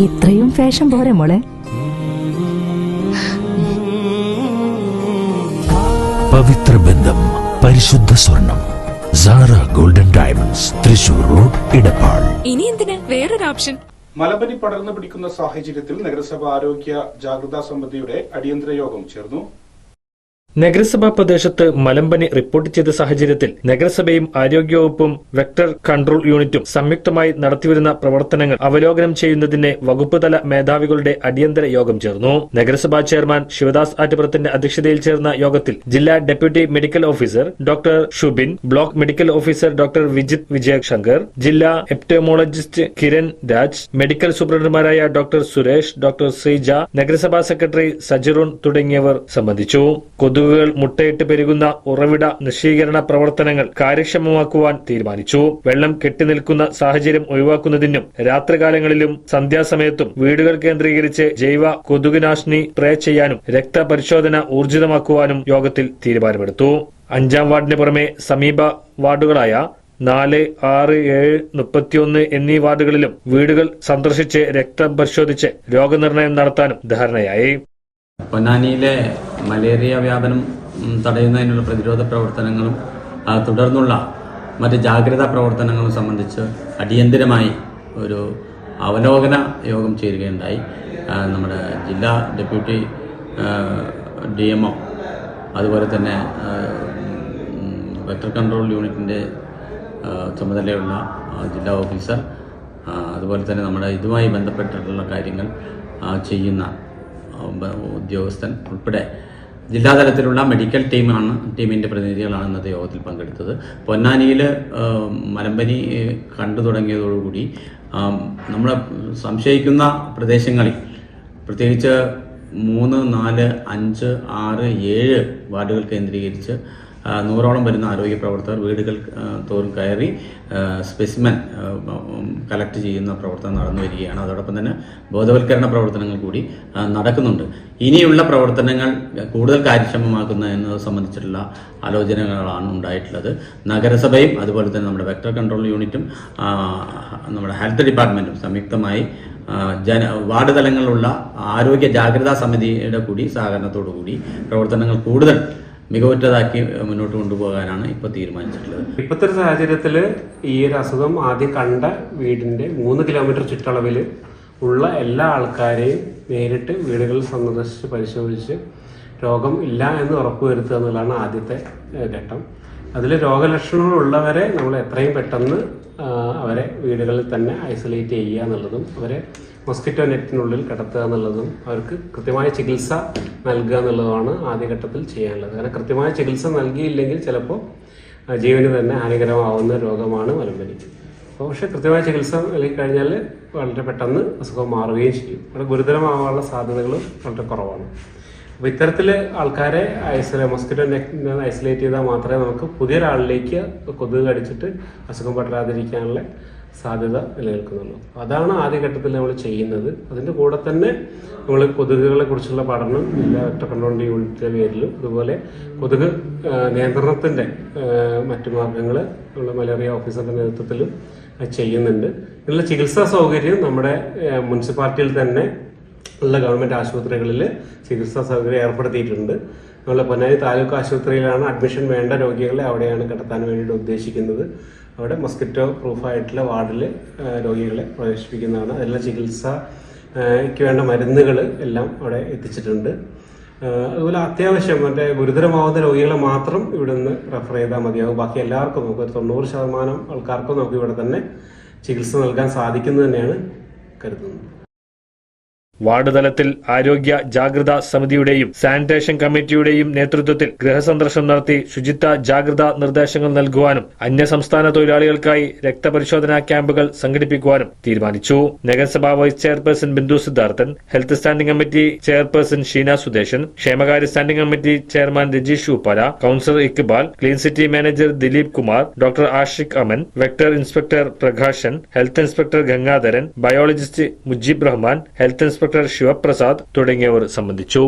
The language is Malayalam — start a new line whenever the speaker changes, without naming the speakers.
ഇത്രയും ഫാഷൻ പോരെ മോളെ?
പവിത്ര ബന്ധം, പരിശുദ്ധ സ്വർണം. Sara golden diamonds, Thrissur road, Edappal.
ഇനി എന്തിന് വേറൊരു ഓപ്ഷൻ?
മലമ്പനി പടർന്നു പിടിക്കുന്ന സാഹചര്യത്തിൽ നഗരസഭ ആരോഗ്യ ജാഗ്രതാ സമിതിയുടെ അടിയന്തര യോഗം ചേർന്നു.
നഗരസഭാ പ്രദേശത്ത് മലമ്പനി റിപ്പോർട്ട് ചെയ്ത സാഹചര്യത്തിൽ നഗരസഭയും ആരോഗ്യവകുപ്പും വെക്ടർ കൺട്രോൾ യൂണിറ്റും സംയുക്തമായി നടത്തിവരുന്ന പ്രവർത്തനങ്ങൾ അവലോകനം ചെയ്യുന്നതിന് വകുപ്പ് തല മേധാവികളുടെ അടിയന്തര യോഗം ചേർന്നു. നഗരസഭാ ചെയർമാൻ ശിവദാസ് ആറ്റുപുറത്തിന്റെ അധ്യക്ഷതയിൽ ചേർന്ന യോഗത്തിൽ ജില്ലാ deputy medical officer doctor Shubin, block medical officer doctor Vijith Vijayasankar, ജില്ലാ എപ്റ്റോമോളജിസ്റ്റ് കിരൺ രാജ്, മെഡിക്കൽ സൂപ്രണ്ടർമാരായ ഡോക്ടർ സുരേഷ്, ഡോക്ടർ ശ്രീജ, നഗരസഭാ സെക്രട്ടറി സജിറുൺ തുടങ്ങിയവർ സംബന്ധിച്ചു. കൊതുകുകൾ മുട്ടയിട്ട് പെരുകുന്ന ഉറവിട നശീകരണ പ്രവർത്തനങ്ങൾ കാര്യക്ഷമമാക്കുവാൻ തീരുമാനിച്ചു. വെള്ളം കെട്ടിനിൽക്കുന്ന സാഹചര്യം ഒഴിവാക്കുന്നതിനും രാത്രികാലങ്ങളിലും സന്ധ്യാസമയത്തും വീടുകൾ കേന്ദ്രീകരിച്ച് ജൈവ കൊതുകുനാശിനി സ്പ്രേ ചെയ്യാനും രക്തപരിശോധന ഊർജിതമാക്കുവാനും യോഗത്തിൽ തീരുമാനമെടുത്തു. 5-ാം വാർഡിന് പുറമെ സമീപ വാർഡുകളായ 4, 6, 7, 31 എന്നീ വാർഡുകളിലും വീടുകൾ സന്ദർശിച്ച് രക്തം പരിശോധിച്ച് രോഗനിർണയം നടത്താനും ധാരണയായി.
പൊന്നാനിയിലെ മലേറിയ വ്യാപനം തടയുന്നതിനുള്ള പ്രതിരോധ പ്രവർത്തനങ്ങളും തുടർന്നുള്ള മറ്റ് ജാഗ്രതാ പ്രവർത്തനങ്ങളും സംബന്ധിച്ച് അടിയന്തരമായി ഒരു അവലോകന യോഗം ചേരുകയുണ്ടായി. നമ്മുടെ ജില്ലാ ഡെപ്യൂട്ടി DMO, അതുപോലെ തന്നെ വെക്ടർ കൺട്രോൾ യൂണിറ്റിൻ്റെ ചുമതലയുള്ള ജില്ലാ ഓഫീസർ, അതുപോലെ തന്നെ നമ്മുടെ ഇതുമായി ബന്ധപ്പെട്ടിട്ടുള്ള കാര്യങ്ങൾ ചെയ്യുന്ന ഉദ്യോഗസ്ഥൻ ഉൾപ്പെടെ ജില്ലാതലത്തിലുള്ള മെഡിക്കൽ ടീമിന്റെ പ്രതിനിധികളാണ് ഇന്നത്തെ യോഗത്തിൽ പങ്കെടുത്തത്. പൊന്നാനിയിൽ മലമ്പനി കണ്ടു തുടങ്ങിയതോടുകൂടി നമ്മൾ സംശയിക്കുന്ന പ്രദേശങ്ങളിൽ പ്രത്യേകിച്ച് 3, 4, 5, 6, 7 വാർഡുകൾ കേന്ദ്രീകരിച്ച് 100ഓളം വരുന്ന ആരോഗ്യ പ്രവർത്തകർ വീടുകൾ തോറും കയറി സ്പെസിമെൻ കളക്ട് ചെയ്യുന്ന പ്രവർത്തനം നടന്നു വരികയാണ്. അതോടൊപ്പം തന്നെ ബോധവൽക്കരണ പ്രവർത്തനങ്ങൾ കൂടി നടക്കുന്നുണ്ട്. ഇനിയുള്ള പ്രവർത്തനങ്ങൾ കൂടുതൽ കാര്യക്ഷമമാക്കുന്നതിനെ സംബന്ധിച്ചിട്ടുള്ള ആലോചനകളാണ് ഉണ്ടായിട്ടുള്ളത്. നഗരസഭയും അതുപോലെ തന്നെ നമ്മുടെ വെക്ടർ കൺട്രോൾ യൂണിറ്റും നമ്മുടെ ഹെൽത്ത് ഡിപ്പാർട്ട്മെന്റും സംയുക്തമായി വാർഡ് തലങ്ങളിലുള്ള ആരോഗ്യ ജാഗ്രതാ സമിതിയുടെ കൂടി സഹകരണത്തോടു കൂടി പ്രവർത്തനങ്ങൾ കൂടുതൽ മികവുറ്റതാക്കി മുന്നോട്ട് കൊണ്ടുപോകാനാണ് ഇപ്പോൾ തീരുമാനിച്ചിട്ടുള്ളത്.
ഇപ്പോഴത്തെ ഒരു സാഹചര്യത്തിൽ ഈ ഒരു അസുഖം ആദ്യം കണ്ട വീടിന്റെ 3 കിലോമീറ്റർ ചുറ്റളവിൽ ഉള്ള എല്ലാ ആൾക്കാരെയും നേരിട്ട് വീടുകളിൽ സന്ദർശിച്ച് പരിശോധിച്ച് രോഗം ഇല്ല എന്ന് ഉറപ്പുവരുത്തുക എന്നുള്ളതാണ് ആദ്യത്തെ ഘട്ടം. അതിൽ രോഗലക്ഷണങ്ങളുള്ളവരെ നമ്മൾ എത്രയും പെട്ടെന്ന് അവരെ വീടുകളിൽ തന്നെ ഐസൊലേറ്റ് ചെയ്യുക എന്നുള്ളതും അവരെ മൊസ്കിറ്റോ നെറ്റിനുള്ളിൽ കിടത്തുക എന്നുള്ളതും അവർക്ക് കൃത്യമായ ചികിത്സ നൽകുക എന്നുള്ളതുമാണ് ആദ്യഘട്ടത്തിൽ ചെയ്യാനുള്ളത്. കാരണം കൃത്യമായ ചികിത്സ നൽകിയില്ലെങ്കിൽ ചിലപ്പോൾ ജീവന് തന്നെ ഹാനികരമാവുന്ന രോഗമാണ് മലമ്പനി. അപ്പോൾ പക്ഷേ കൃത്യമായ ചികിത്സ നൽകിക്കഴിഞ്ഞാൽ വളരെ പെട്ടെന്ന് അസുഖം മാറുകയും ചെയ്യും. അവിടെ ഗുരുതരമാവാനുള്ള സാധ്യതകൾ വളരെ കുറവാണ്. അപ്പോൾ ഇത്തരത്തിൽ ആൾക്കാരെ മൊസ്കിറ്റോ നെറ്റിൽ ഐസൊലേറ്റ് ചെയ്താൽ മാത്രമേ നമുക്ക് പുതിയൊരാളിലേക്ക് കൊതുക് കടിച്ചിട്ട് അസുഖം പടരാതിരിക്കാനുള്ള സാധ്യത നിലനിൽക്കുന്നുള്ളൂ. അതാണ് ആദ്യഘട്ടത്തിൽ നമ്മൾ ചെയ്യുന്നത്. അതിൻ്റെ കൂടെ തന്നെ നമ്മൾ കൊതുകുകളെ കുറിച്ചുള്ള പഠനം ജില്ലാ വെക്ടർ കൺട്രോൾ യൂണിറ്റിൻ്റെ പേരിലും അതുപോലെ കൊതുക് നിയന്ത്രണത്തിൻ്റെ മറ്റു മാർഗങ്ങൾ നമ്മൾ മലേറിയ ഓഫീസറുടെ നേതൃത്വത്തിലും ചെയ്യുന്നുണ്ട്. ഇതിനുള്ള ചികിത്സാ സൗകര്യം നമ്മുടെ മുനിസിപ്പാലിറ്റിയിൽ തന്നെ ഉള്ള ഗവൺമെൻറ് ആശുപത്രികളിൽ ചികിത്സാ സൗകര്യം ഏർപ്പെടുത്തിയിട്ടുണ്ട്. നമ്മളെ പൊന്നാനി താലൂക്ക് ആശുപത്രിയിലാണ് അഡ്മിഷൻ വേണ്ട രോഗികളെ അവിടെയാണ് കിടത്താൻ വേണ്ടിയിട്ട് ഉദ്ദേശിക്കുന്നത്. അവിടെ മൊസ്കിറ്റോ പ്രൂഫായിട്ടുള്ള വാർഡിൽ രോഗികളെ പ്രവേശിപ്പിക്കുന്നതാണ്. അതിലുള്ള ചികിത്സയ്ക്ക് വേണ്ട മരുന്നുകൾ എല്ലാം അവിടെ എത്തിച്ചിട്ടുണ്ട്. അതുപോലെ അത്യാവശ്യം ഗുരുതരമാവുന്ന രോഗികളെ മാത്രം ഇവിടെ നിന്ന് റെഫർ ചെയ്താൽ മതിയാകും. ബാക്കി എല്ലാവർക്കും നമുക്ക് 90% ആൾക്കാർക്കും നമുക്ക് ഇവിടെ തന്നെ ചികിത്സ നൽകാൻ സാധിക്കുന്നത് തന്നെയാണ് കരുതുന്നത്.
വാർഡ് തലത്തിൽ ആരോഗ്യ ജാഗ്രതാ സമിതിയുടെയും സാനിറ്റേഷൻ കമ്മിറ്റിയുടെയും നേതൃത്വത്തിൽ ഗൃഹസന്ദർശനം നടത്തി ശുചിത്വ ജാഗ്രതാ നിർദ്ദേശങ്ങൾ നൽകുവാനും അന്യസംസ്ഥാന തൊഴിലാളികൾക്കായി രക്തപരിശോധനാ ക്യാമ്പുകൾ സംഘടിപ്പിക്കുവാനും തീരുമാനിച്ചു. നഗരസഭാ vice chairperson Bindu Siddharthan, health standing committee chairperson Sheena Sudesan, ക്ഷേമകാര്യ standing committee chairman Rajeesh Shuppala, councillor Iqbal, clean city manager Dileep Kumar, doctor Ashiq Aman, vector inspector Prakashan, health inspector Gangadharan, biologist Mujeeb Rahman, health inspector Sivaprasad തുടങ്ങിയവർ സംബന്ധിച്ചു.